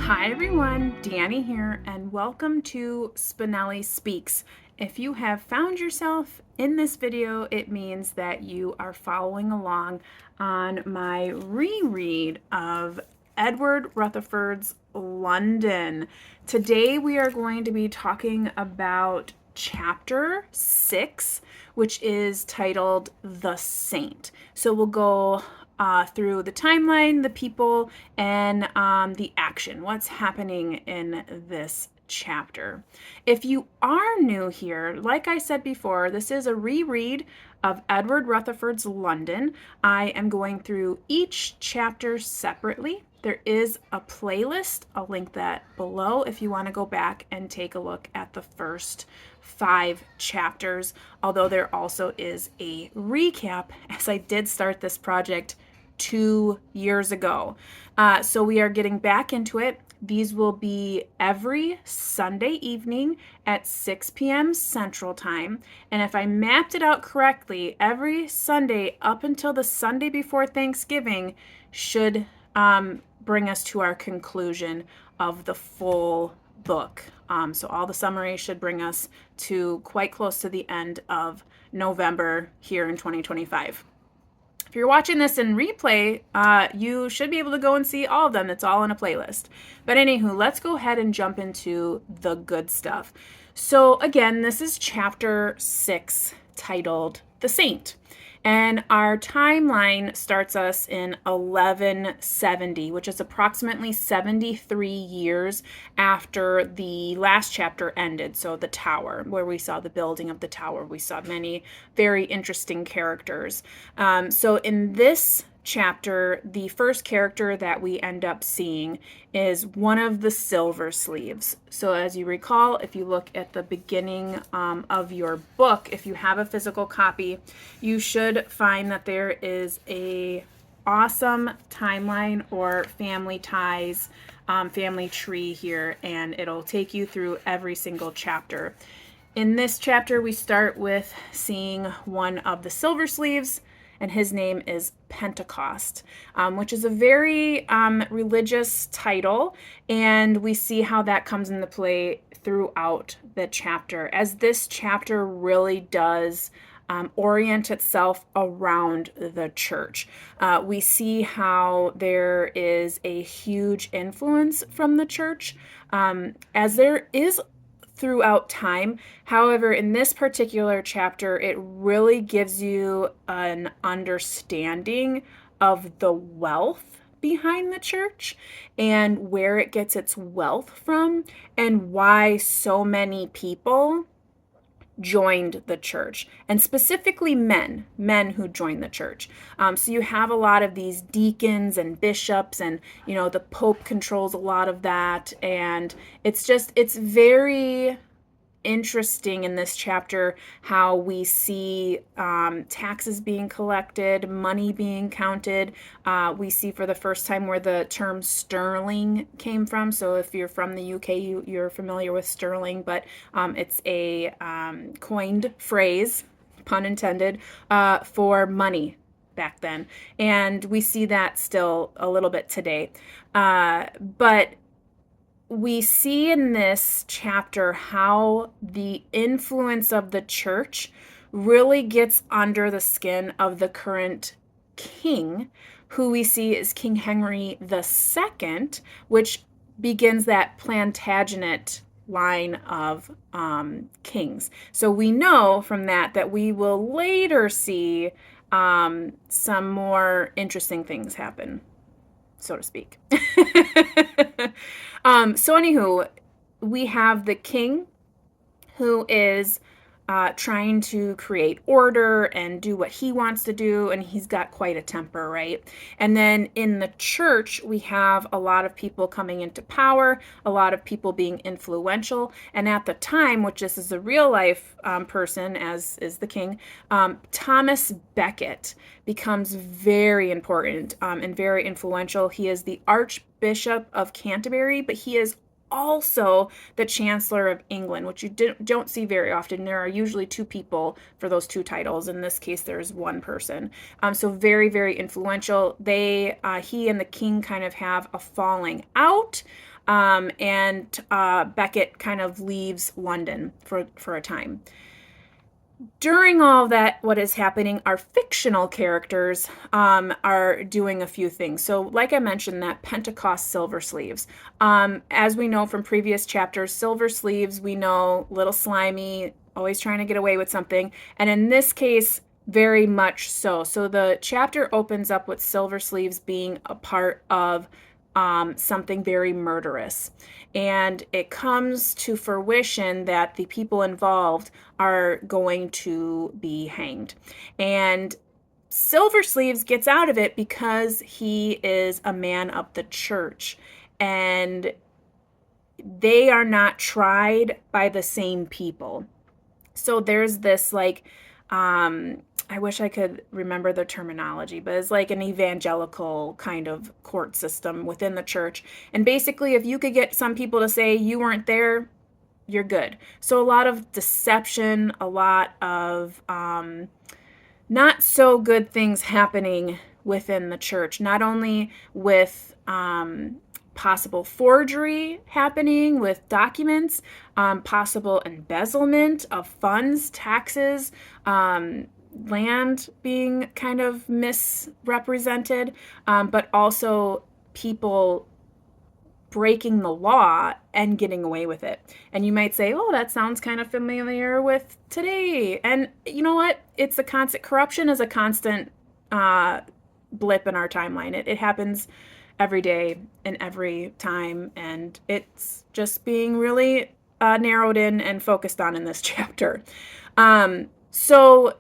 Hi everyone, Dani here, and welcome to Spenelli Speaks. If you have found yourself in this video, it means that you are following along on my reread of Edward Rutherfurd's London. Today we are going to be talking about chapter 6, which is titled The Saint. So we'll go through the timeline, the people, and the action. What's happening in this chapter. If you are new here, like I said before, this is a reread of Edward Rutherfurd's London. I am going through each chapter separately. There is a playlist. I'll link that below if you want to go back and take a look at the first 5 chapters, although there also is a recap, as I did start this project 2 years ago. So we are getting back into it. These will be every Sunday evening at 6 p.m. Central Time. And if I mapped it out correctly, every Sunday up until the Sunday before Thanksgiving should bring us to our conclusion of the full book. So all the summaries should bring us to quite close to the end of November here in 2025. If you're watching this in replay, you should be able to go and see all of them. It's all in a playlist. But anywho, let's go ahead and jump into the good stuff. So again, this is chapter 6 titled The Saint. And our timeline starts us in 1170, which is approximately 73 years after the last chapter ended. So the tower, where we saw the building of the tower. We saw many very interesting characters. So in this chapter, the first character that we end up seeing is one of the silver sleeves. So as you recall, if you look at the beginning of your book, if you have a physical copy, you should find that there is a awesome timeline or family ties, family tree here, and it'll take you through every single chapter. In this chapter, we start with seeing one of the silver sleeves, and his name is Pentecost, which is a very religious title, and we see how that comes into play throughout the chapter, as this chapter really does orient itself around the church. We see how there is a huge influence from the church, as there is throughout time. However, in this particular chapter, it really gives you an understanding of the wealth behind the church and where it gets its wealth from and why so many people joined the church, and specifically men who joined the church. So you have a lot of these deacons and bishops, and the Pope controls a lot of that, and it's very interesting in this chapter how we see taxes being collected, money being counted. We see for the first time where the term sterling came from. So if you're from the UK, you're familiar with sterling, but it's a coined phrase, pun intended, for money back then. And we see that still a little bit today. But we see in this chapter how the influence of the church really gets under the skin of the current king, who we see is King Henry II, which begins that Plantagenet line of kings. So we know from that we will later see some more interesting things happen, so to speak. So anywho, we have the king who is trying to create order and do what he wants to do, and he's got quite a temper, right? And then in the church, we have a lot of people coming into power, a lot of people being influential, and at the time, which this is a real life person, as is the king, Thomas Becket becomes very important and very influential. He is the Archbishop of Canterbury, but he is also the Chancellor of England, which you don't see very often. There are usually 2 people for those 2 titles. In this case, there's 1 person. So very, very influential. He and the king kind of have a falling out. and Beckett kind of leaves London for a time. During all that, what is happening, our fictional characters are doing a few things. So, like I mentioned, that Pentecost silver sleeves. As we know from previous chapters, silver sleeves, we know, little slimy, always trying to get away with something. And in this case, very much so. So the chapter opens up with silver sleeves being a part of something very murderous. And it comes to fruition that the people involved are going to be hanged. And Silver Sleeves gets out of it because he is a man of the church. And they are not tried by the same people. So there's this like, I wish I could remember the terminology, but it's like an evangelical kind of court system within the church. And basically, if you could get some people to say you weren't there, you're good. So a lot of deception, a lot of not so good things happening within the church, not only with possible forgery happening with documents, possible embezzlement of funds, taxes, land being kind of misrepresented, but also people breaking the law and getting away with it. And you might say, oh, that sounds kind of familiar with today. And you know what? It's a constant, corruption is a constant blip in our timeline. It happens every day and every time. And it's just being really narrowed in and focused on in this chapter. So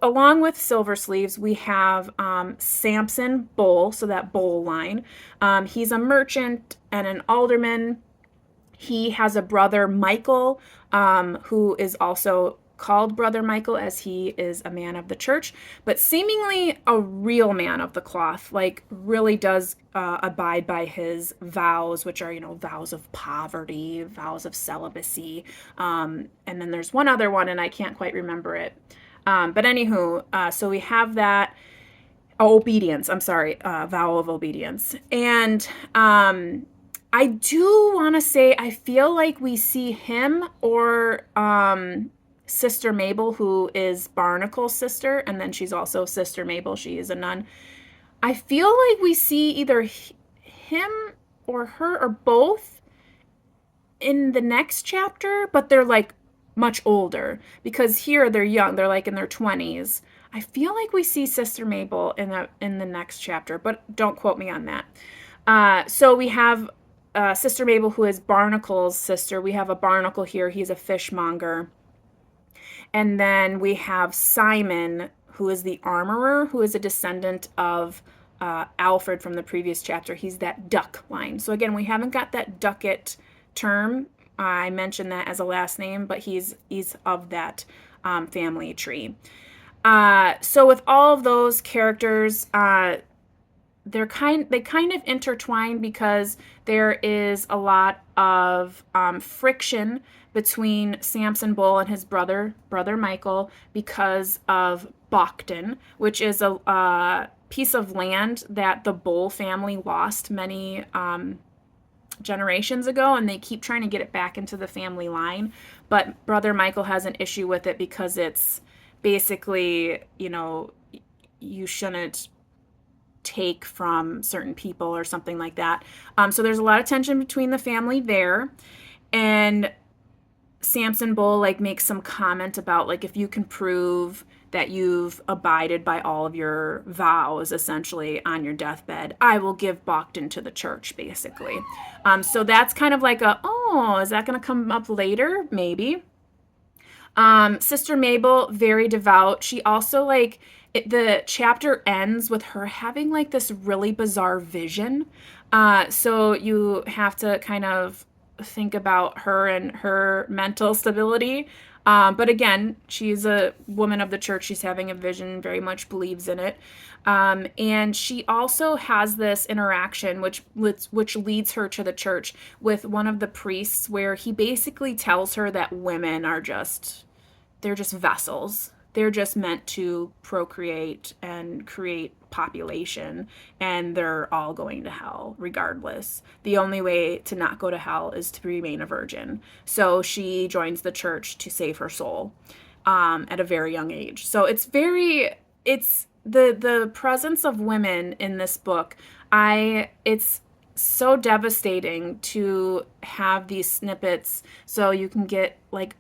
along with Silver Sleeves, we have Samson Bull, so that Bull line. He's a merchant and an alderman. He has a brother, Michael, who is also called Brother Michael as he is a man of the church, but seemingly a real man of the cloth, like really does abide by his vows, which are, vows of poverty, vows of celibacy. And then there's one other one, and I can't quite remember it. But anywho, so we have that obedience. I'm sorry, vow of obedience. And I do want to say, I feel like we see him or Sister Mabel, who is Barnacle's sister, and then she's also Sister Mabel. She is a nun. I feel like we see either him or her or both in the next chapter, but they're like much older, because here they're young. They're like in their 20s. I feel like we see Sister Mabel in the next chapter, but don't quote me on that. So we have Sister Mabel, who is Barnacle's sister. We have a Barnacle here. He's a fishmonger. And then we have Simon, who is the armorer, who is a descendant of Alfred from the previous chapter. He's that duck line. So again, we haven't got that Duckett term. I mentioned that as a last name, but he's of that family tree. So with all of those characters, they kind of intertwine because there is a lot of friction between Samson Bull and his brother Michael because of Boughton, which is a piece of land that the Bull family lost many generations ago, and they keep trying to get it back into the family line. But Brother Michael has an issue with it because it's basically, you shouldn't take from certain people or something like that. So there's a lot of tension between the family there. And Samson Bull makes some comment about if you can prove that you've abided by all of your vows essentially on your deathbed, I will give Boughton to the church, basically. So that's kind of like is that going to come up later? Maybe. Sister Mabel, very devout. She also the chapter ends with her having this really bizarre vision. So you have to kind of think about her and her mental stability. But again, she's a woman of the church. She's having a vision, very much believes in it. And she also has this interaction, which leads her to the church with one of the priests, where he basically tells her that women are they're just vessels. they're just meant to procreate and create population, and they're all going to hell regardless. The only way to not go to hell is to remain a virgin. So she joins the church to save her soul at a very young age. So it's the presence of women in this book. It's so devastating to have these snippets so you can get like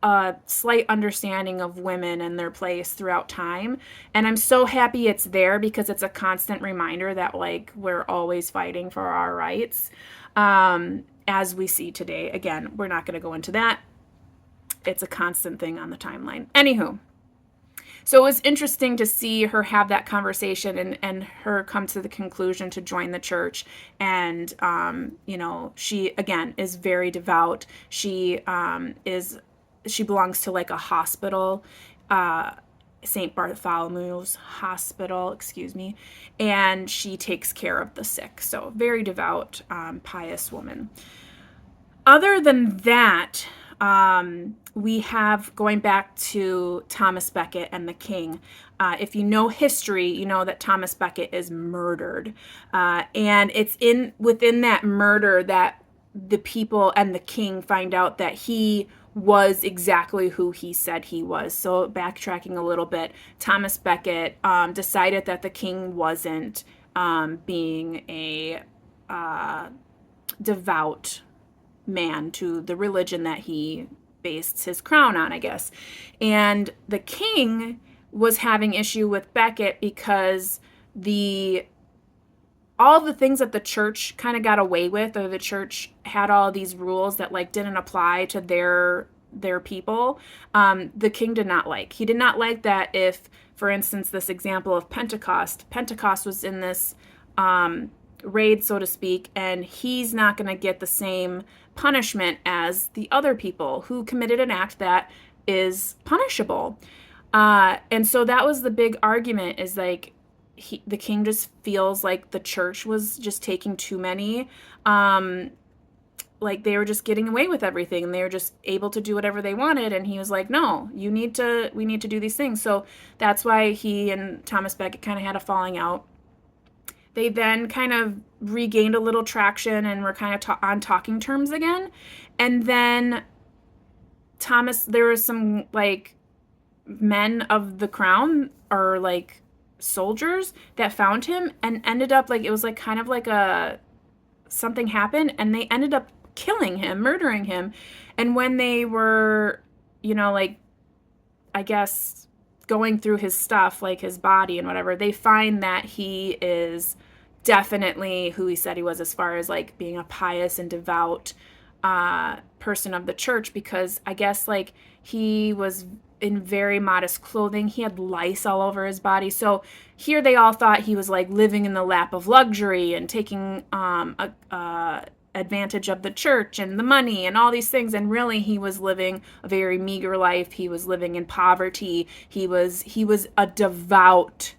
a slight understanding of women and their place throughout time. And I'm so happy it's there because it's a constant reminder that like we're always fighting for our rights, as we see today. Again, we're not going to go into that. It's a constant thing on the timeline. Anywho, so it was interesting to see her have that conversation and her come to the conclusion to join the church. And, she, again, is very devout. She belongs to like a hospital, St. Bartholomew's Hospital, and she takes care of the sick. So very devout, pious woman. Other than that, we have, going back to Thomas Becket and the king. If you know history, you know that Thomas Becket is murdered. And it's within that murder that the people and the king find out that he was exactly who he said he was. So backtracking a little bit, Thomas Becket decided that the king wasn't being a devout man to the religion that he based his crown on, I guess. And the king was having issue with Becket because all the things that the church kind of got away with, or the church had all these rules that like didn't apply to their people, the king did not like. He did not like that if, for instance, this example of Pentecost was in this raid, so to speak, and he's not going to get the same punishment as the other people who committed an act that is punishable. And so that was the big argument, is like the king just feels like the church was just taking too many, like they were just getting away with everything and they were just able to do whatever they wanted. And he was like, no, we need to do these things. So that's why he and Thomas Becket kind of had a falling out. They then kind of regained a little traction and were kind of on talking terms again. And then there was some like men of the crown, or like soldiers, that found him and ended up like, it was like kind of like something happened and they ended up killing him, murdering him. And when they were, like, I guess going through his stuff, like his body and whatever, they find that he is definitely who he said he was, as far as like being a pious and devout person of the church, because I guess like he was in very modest clothing. He had lice all over his body. So here they all thought he was like living in the lap of luxury and taking advantage of the church and the money and all these things. And really he was living a very meager life. He was living in poverty. He was a devout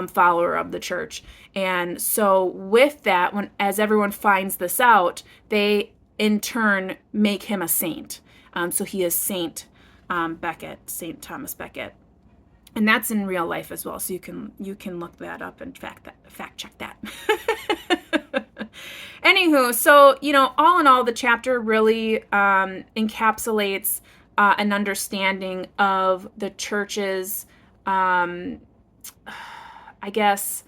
follower of the church. And so with that, as everyone finds this out, they in turn make him a saint. So he is Saint Becket, Saint Thomas Becket. And that's in real life as well. So you can look that up and fact check that. Anywho, so, all in all, the chapter really encapsulates an understanding of the church's, I guess,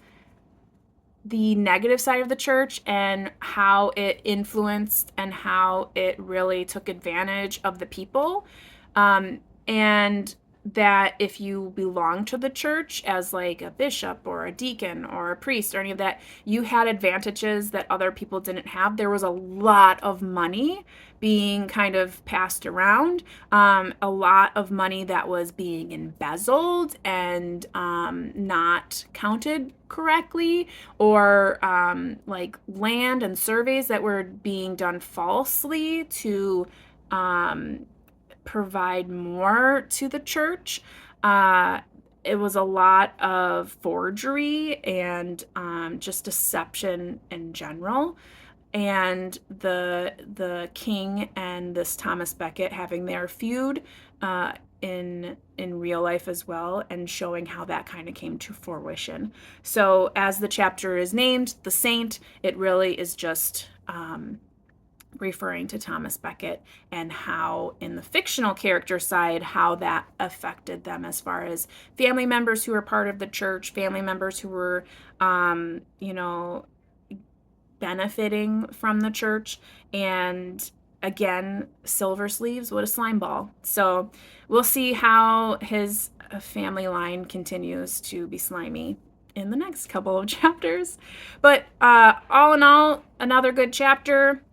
the negative side of the church and how it influenced and how it really took advantage of the people. And that if you belong to the church as like a bishop or a deacon or a priest or any of that, you had advantages that other people didn't have. There was a lot of money being kind of passed around, a lot of money that was being embezzled and not counted correctly, or like land and surveys that were being done falsely to provide more to the church. It was a lot of forgery and just deception in general. And the king and this Thomas Becket having their feud in real life as well, and showing how that kind of came to fruition. So as the chapter is named, The Saint, it really is just referring to Thomas Becket and how in the fictional character side, how that affected them as far as family members who were part of the church, family members who were, benefiting from the church, and again, Silver Sleeves, what a slime ball. So we'll see how his family line continues to be slimy in the next couple of chapters. But all in all, another good chapter.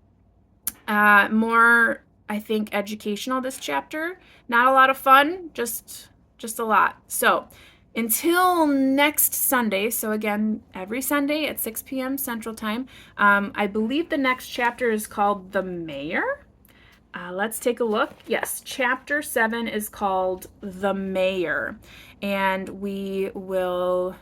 More, I think, educational this chapter. Not a lot of fun, just a lot. So until next Sunday, so again, every Sunday at 6 p.m. Central Time, I believe the next chapter is called The Mayor. Let's take a look. Yes, chapter 7 is called The Mayor, and we will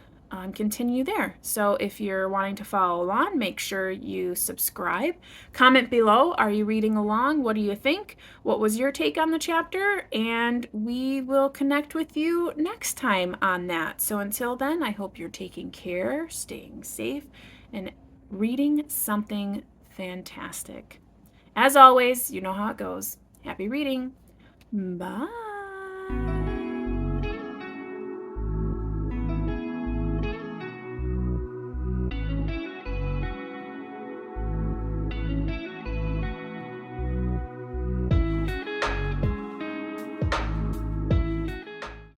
continue there. So if you're wanting to follow along, make sure you subscribe. Comment below, are you reading along? What do you think? What was your take on the chapter? And we will connect with you next time on that. So until then, I hope you're taking care, staying safe, and reading something fantastic. As always, you know how it goes. Happy reading. Bye.